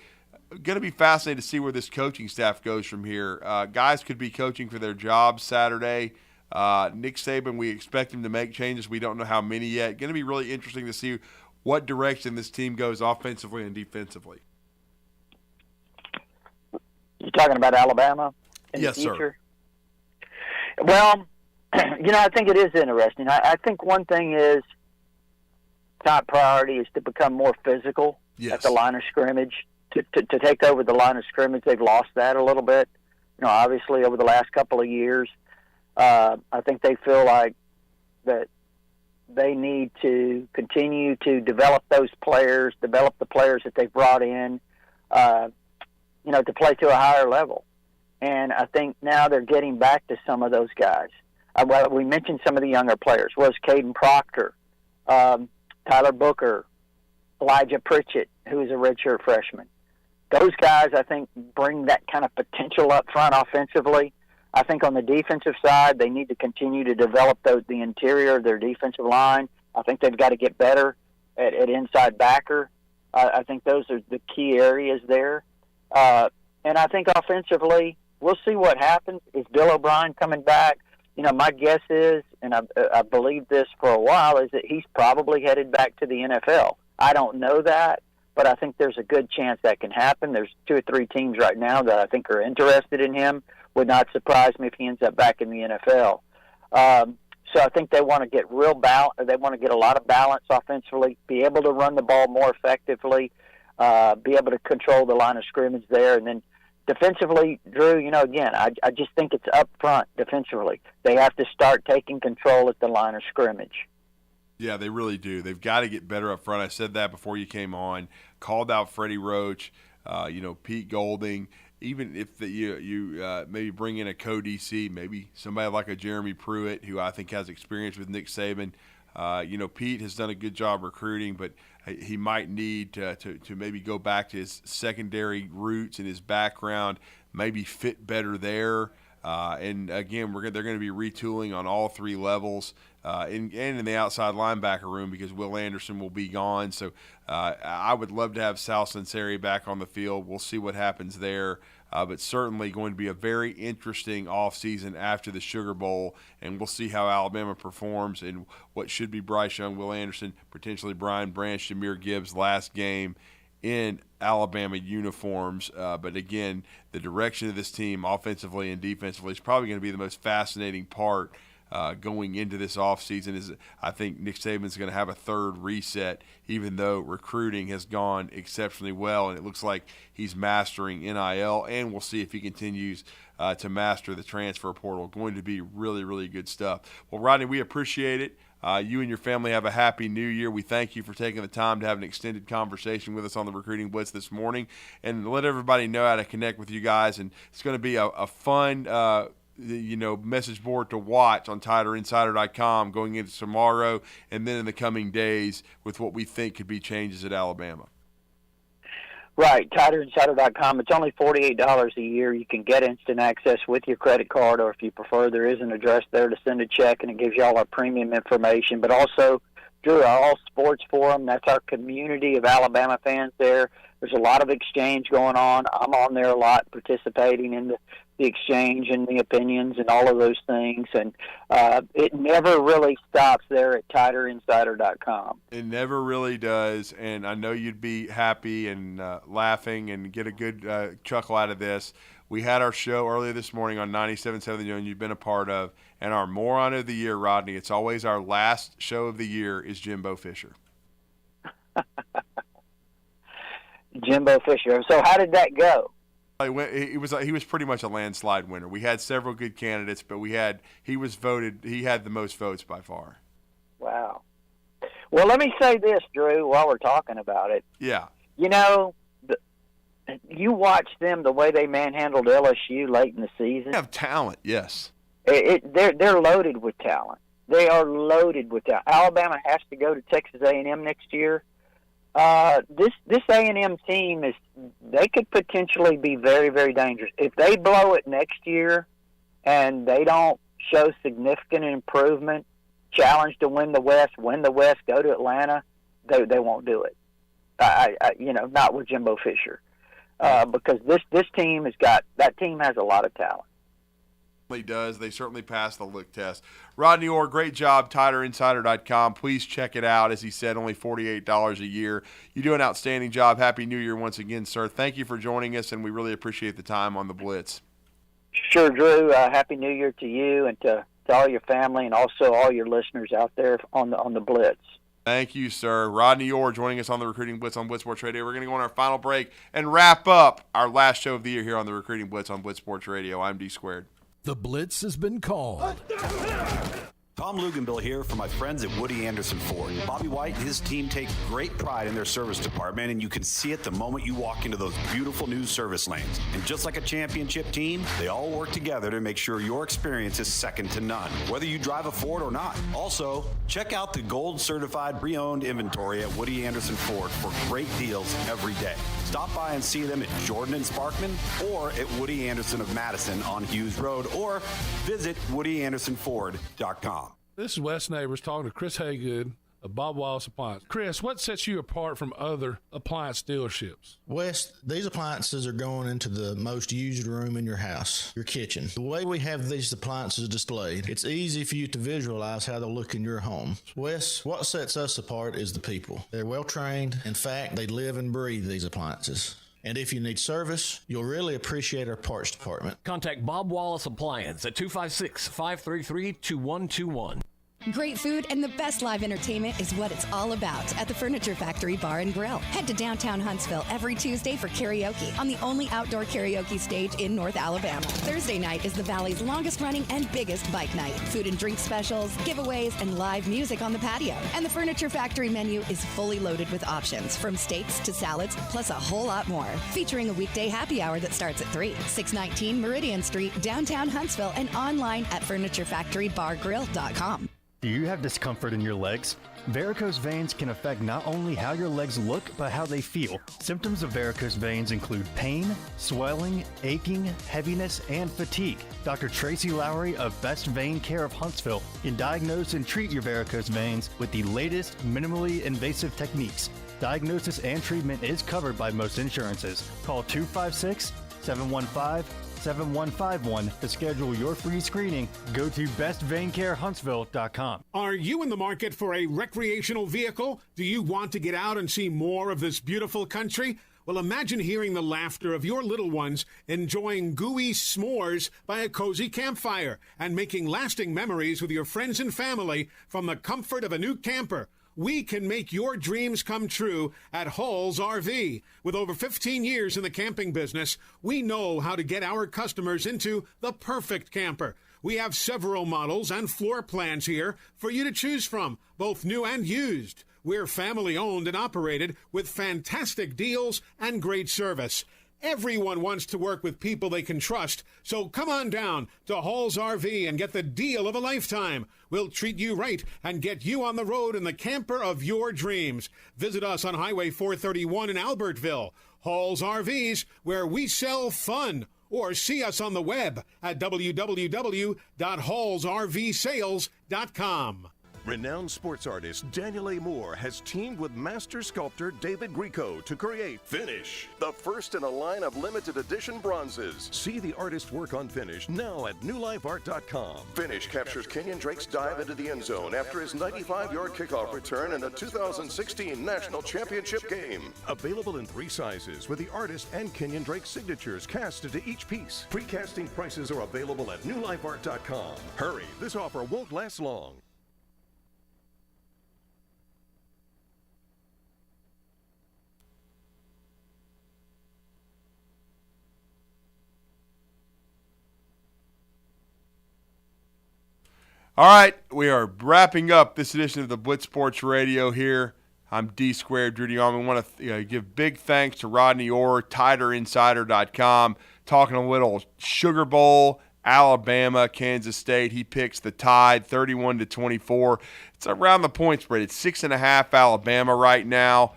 Going to be fascinated to see where this coaching staff goes from here. Guys could be coaching for their jobs Saturday. Nick Saban, we expect him to make changes. We don't know how many yet. Going to be really interesting to see what direction this team goes offensively and defensively. You're talking about Alabama in the future? Sir. Well, I think it is interesting. I think one thing is top priority is to become more physical at the line of scrimmage. To take over the line of scrimmage, they've lost that a little bit. Obviously over the last couple of years, I think they feel like that they need to continue to develop those players, develop the players that they've brought in, to play to a higher level. And I think now they're getting back to some of those guys. We mentioned some of the younger players. Was Caden Proctor, Tyler Booker, Elijah Pritchett, who is a redshirt freshman. Those guys, I think, bring that kind of potential up front offensively. I think on the defensive side, they need to continue to develop the interior of their defensive line. I think they've got to get better at inside backer. I think those are the key areas there. And I think offensively, we'll see what happens. Is Bill O'Brien coming back? My guess is, and I believe this for a while, is that he's probably headed back to the NFL. I don't know that, but I think there's a good chance that can happen. There's 2 or 3 teams right now that I think are interested in him. Would not surprise me if he ends up back in the NFL. So I think they want to get they want to get a lot of balance offensively, be able to run the ball more effectively, be able to control the line of scrimmage there. And then defensively, Drew, again, I just think it's up front defensively. They have to start taking control at the line of scrimmage. Yeah, they really do. They've got to get better up front. I said that before you came on. Called out Freddie Roach, Pete Golding. Even if you maybe bring in a co-DC, maybe somebody like a Jeremy Pruitt, who I think has experience with Nick Saban. Pete has done a good job recruiting, but he might need to maybe go back to his secondary roots and his background, maybe fit better there. And again, they're going to be retooling on all three levels, and in the outside linebacker room, because Will Anderson will be gone. So I would love to have Sal Sunseri back on the field. We'll see what happens there. But certainly going to be a very interesting offseason after the Sugar Bowl, and we'll see how Alabama performs in what should be Bryce Young, Will Anderson, potentially Brian Branch, Jahmyr Gibbs' last game in Alabama uniforms. But again, the direction of this team offensively and defensively is probably going to be the most fascinating part going into this offseason. Is I think Nick Saban's going to have a third reset, even though recruiting has gone exceptionally well, and it looks like he's mastering NIL, and we'll see if he continues to master the transfer portal. Going to be really, really good stuff. Well, Rodney, we appreciate it. You and your family have a happy new year. We thank you for taking the time to have an extended conversation with us on the Recruiting Blitz this morning, and let everybody know how to connect with you guys. And it's going to be a fun message board to watch on TiderInsider.com going into tomorrow and then in the coming days with what we think could be changes at Alabama. Right, TiderInsider.com. It's only $48 a year. You can get instant access with your credit card, or if you prefer, there is an address there to send a check, and it gives you all our premium information. But also, Drew, our All Sports Forum, that's our community of Alabama fans there. There's a lot of exchange going on. I'm on there a lot, participating in the exchange and the opinions and all of those things. And it never really stops there at TiderInsider.com. It never really does. And I know you'd be happy and laughing and get a good chuckle out of this. We had our show earlier this morning on 97.7 The Zone you've been a part of. And our Moron of the Year, Rodney, it's always our last show of the year, is Jimbo Fisher. Jimbo Fisher. So how did that go? He was pretty much a landslide winner. We had several good candidates, but he had the most votes by far. Wow. Well, let me say this, Drew, while we're talking about it. Yeah. You watch them, the way they manhandled LSU late in the season. They have talent, yes. They're loaded with talent. They are loaded with talent. Alabama has to go to Texas A&M next year. This A&M team they could potentially be very, very dangerous. If they blow it next year and they don't show significant improvement, challenge to win the West, go to Atlanta, they won't do it. Not with Jimbo Fisher. Because this team has a lot of talent. Does. They certainly pass the look test. Rodney Orr, great job, TiderInsider.com. Please check it out. As he said, only $48 a year. You do an outstanding job. Happy New Year once again, sir. Thank you for joining us, and we really appreciate the time on the Blitz. Sure, Drew. Happy New Year to you and to all your family, and also all your listeners out there on the Blitz. Thank you, sir. Rodney Orr joining us on the Recruiting Blitz on Blitz Sports Radio. We're going to go on our final break and wrap up our last show of the year here on the Recruiting Blitz on Blitz Sports Radio. I'm D Squared. The Blitz has been called. Tom Luganbill here for my friends at Woody Anderson Ford. Bobby White and his team take great pride in their service department, and you can see it the moment you walk into those beautiful new service lanes. And just like a championship team, they all work together to make sure your experience is second to none, whether you drive a Ford or not. Also, check out the gold certified pre-owned inventory at Woody Anderson Ford for great deals every day. Stop by and see them at Jordan and Sparkman or at Woody Anderson of Madison on Hughes Road, or visit WoodyAndersonFord.com. This is Wes Neighbors talking to Chris Haygood of Bob Wallace Appliance. Chris, what sets you apart from other appliance dealerships? Wes, these appliances are going into the most used room in your house, your kitchen. The way we have these appliances displayed, it's easy for you to visualize how they'll look in your home. Wes, what sets us apart is the people. They're well trained. In fact, they live and breathe these appliances. And if you need service, you'll really appreciate our parts department. Contact Bob Wallace Appliance at 256-533-2121. Great food and the best live entertainment is what it's all about at the Furniture Factory Bar and Grill. Head to downtown Huntsville every Tuesday for karaoke on the only outdoor karaoke stage in North Alabama. Thursday night is the Valley's longest running and biggest bike night. Food and drink specials, giveaways, and live music on the patio. And the Furniture Factory menu is fully loaded with options from steaks to salads, plus a whole lot more. Featuring a weekday happy hour that starts at 3. 619 Meridian Street, downtown Huntsville, and online at FurnitureFactoryBarGrill.com. Do you have discomfort in your legs? Varicose veins can affect not only how your legs look, but how they feel. Symptoms of varicose veins include pain, swelling, aching, heaviness, and fatigue. Dr. Tracy Lowry of Best Vein Care of Huntsville can diagnose and treat your varicose veins with the latest minimally invasive techniques. Diagnosis and treatment is covered by most insurances. Call 256-715-7151 to schedule your free screening. Go to bestveincarehuntsville.com. Are you in the market for a recreational vehicle? Do you want to get out and see more of this beautiful country? Well, imagine hearing the laughter of your little ones enjoying gooey s'mores by a cozy campfire and making lasting memories with your friends and family from the comfort of a new camper. We can make your dreams come true at Hall's RV. With over 15 years in the camping business, we know how to get our customers into the perfect camper. We have several models and floor plans here for you to choose from, both new and used. We're family owned and operated with fantastic deals and great service. Everyone wants to work with people they can trust, so come on down to Hall's RV and get the deal of a lifetime. We'll treat you right and get you on the road in the camper of your dreams. Visit us on Highway 431 in Albertville. Hall's RVs, where we sell fun. Or see us on the web at www.hallsrvsales.com. Renowned sports artist Daniel A. Moore has teamed with master sculptor David Grieco to create Finish, the first in a line of limited edition bronzes. See the artist's work on Finish now at newlifeart.com. Finish captures Kenyon Drake's dive into the end zone after his 95-yard kickoff return in the 2016 National Championship game. Available in 3 sizes with the artist and Kenyon Drake's signatures cast into each piece. Pre-casting prices are available at newlifeart.com. Hurry, this offer won't last long. All right, we are wrapping up this edition of the Blitz Sports Radio here. I'm D Squared, Drew DeArmond. I want to give big thanks to Rodney Orr, TiderInsider.com, talking a little Sugar Bowl, Alabama, Kansas State. He picks the Tide 31-24. It's around the point spread. It's 6.5 Alabama right now.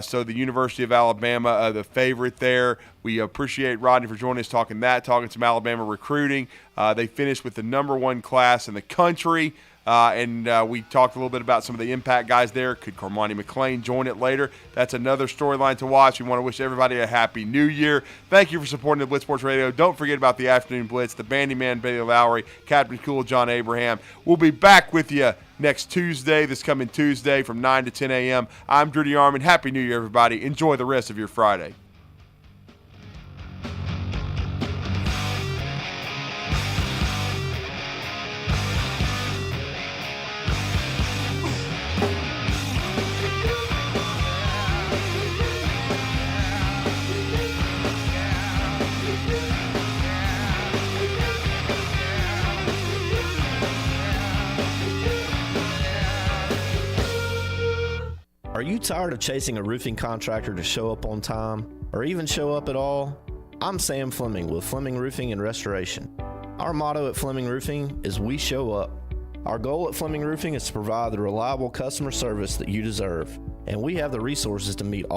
So the University of Alabama, the favorite there. We appreciate Rodney for joining us, talking some Alabama recruiting. They finished with the #1 class in the country, and we talked a little bit about some of the impact guys there. Could Cormani McClain join it later? That's another storyline to watch. We want to wish everybody a happy new year. Thank you for supporting the Blitz Sports Radio. Don't forget about the Afternoon Blitz, the Bandy Man, Bailey Lowry, Captain Cool, John Abraham. We'll be back with you next Tuesday, this coming Tuesday from 9 to 10 a.m. I'm Drew DeArmond. Happy New Year, everybody. Enjoy the rest of your Friday. Are you tired of chasing a roofing contractor to show up on time, or even show up at all? I'm Sam Fleming with Fleming Roofing and Restoration. Our motto at Fleming Roofing is we show up. Our goal at Fleming Roofing is to provide the reliable customer service that you deserve, and we have the resources to meet all